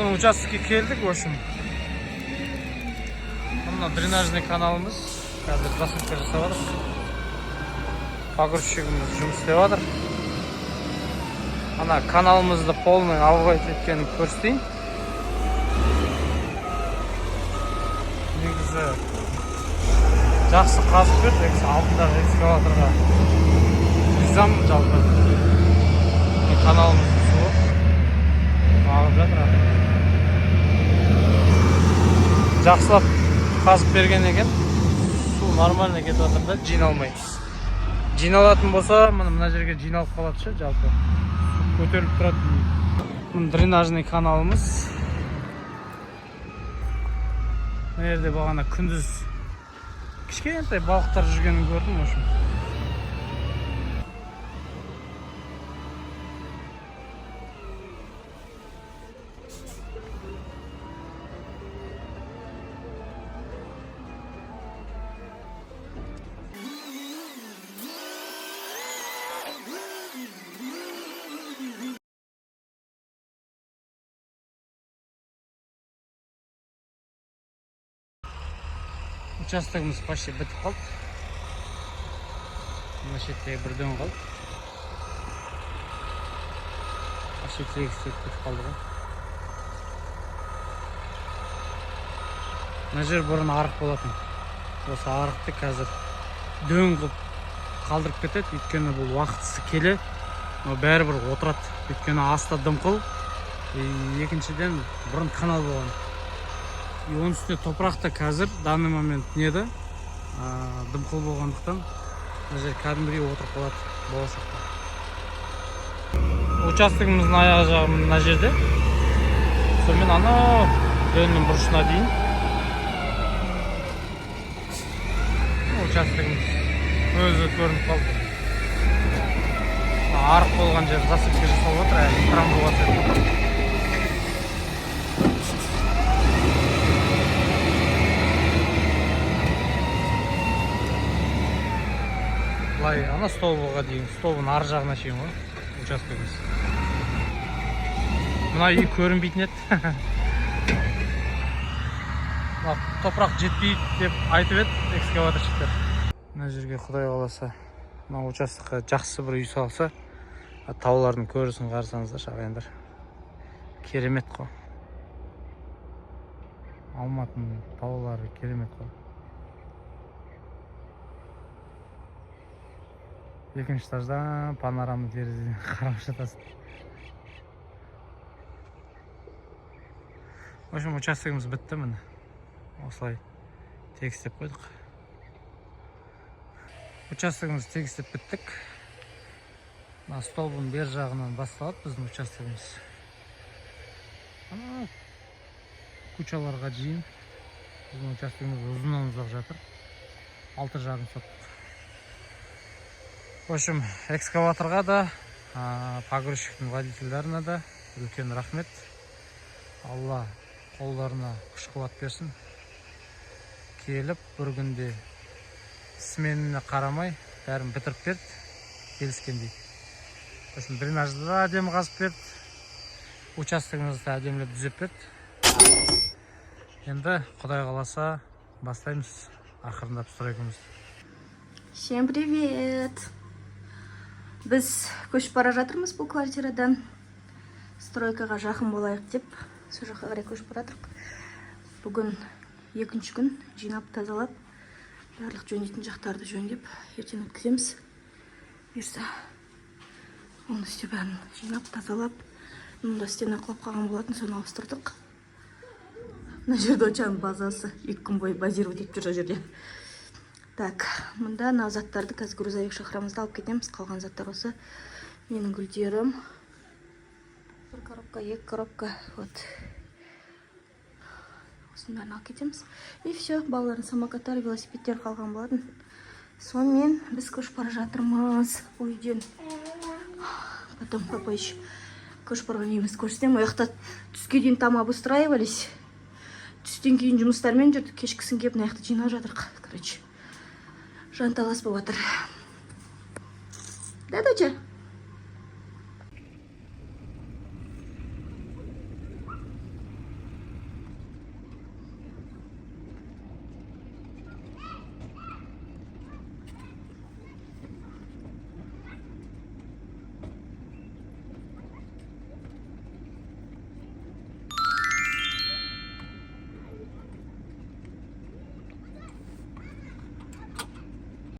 Бүгін участокке келдік, в общем. Мына дренажный каналымыз. Қазір засыпка жасап жатыр. Погрузчигimiz жұмыс істеп жатыр. Ана каналымызды полный албайт еткенін көрсетейін. Негізі жақсы қазып берді, алдындағы экскаваторға. Ризам жалпы. Каналымыздың суы ағып жатыр. Жақсылап қазып берген екен. Су нормально кетіп жатыр да, жиналмай. Жиналатын болса, мына жерге жиналып қалады ше, жалпы. Көтеріліп тұрады. Мына дренажный каналымыз. Мына жерде бағана күндіз кішкентай балықтар жүргенін көрдім, в общем. Участогымыз почти бітіп қалды. Мына шеттегі бір дөң қалды. Почти тегістеп бітіп қалды ғой. Мына жер бұрын арық болатын. Осы арықты қазір дөң қылып қалдырып кетеді. Өйткені бұл уақытысы келе, бәрібір отырады. Өйткені аста дымқыл, екіншіден бұрын канал болған. Оның үстіне топырақта қазір данный момент неді, дымқыл болғандықтан мына жер кәдімгідей отырып қалады болашақта. Участогымыздың аяғы жағы мына жерде. Сонымен анау дөңнің бұрышына дейін участогымыз өзі көрініп қалды. Арық болған жер засыпка жасалып жатыр, әлі трамбоваться. Былай, ана столбыға дейін, столбын ар жағына шейін ғой, участогымыз. Мына үй көрінбейтін еді. Топырақ жетпейді деп айтып еді экскаваторщиктер. Мына жерге Құдай қаласа, мына участокқа жақсы бір үй салса, таулардың көрісін қарасаңыздар, ағайындар. Керемет қой. Алматының таулары керемет қой. Екінші этаждан панорама терезеден қарап жатасың. В общем, участогымыз бітті міне. Осылай тегістеп қойдық. Участогымыз тегістеп біттік. Столбың бер жағынан басталады біздің участогымыз. Кучаларға жейін. Біздің участогымыз ұзыннан ұзақ жатыр. 6,5 сотық. В общем, экскаваторға да, погрузчиктің водительдеріне да үлкен рахмет. Алла қолдарына күш-қуат берсін. Келіп, бір күнде сменіне қарамай, бәрін бітіріп берді, келіскендей. В общем, дренажды да әдемі қазып берді, участогымызды әдемілеп түзеп берді. Енді Құдай қаласа бастаймыз ақырындап стройкамызды. Всем привет! Біз көшіп бара жатырмыз бұл квартирадан. Стройкаға жақын болайық деп, сол жаққа қарай көшіп бара жатырмық. Бүгін екінші күн жинап тазалап, барлық жөндейтін жақтарды жөндеп, ертең өткіземіз. Бұйырса, оның үстіне бәрін жинап тазалап, мұнда стена құлап қалған болатын, соны ауыстырдық. Мына жерде очаның базасы 2 күн бойы базировать етіп жүр жерде. Так, мұнда мына заттарды қазір грузовик шақырамызды алып кетеміз. Қалған заттар осы. Менің гүлдерім. 1 коробка, 2 коробка. Вот. Осының бәрін алып кетеміз. И все, балалардың самокаттары, велосипедтер қалған болатын. Сонымен біз көшіп бара жатырмыз бұл үйден. Потом папа еще көшіп барған үйімізді көрсетем. Ояқта түске дейін там обустраивались. Түстен кейін жұмыстармен жүрдік. Кешкісін кеп мына жақты жинап жатырық. Короче. Жанталас болып жатыр. Да, доча?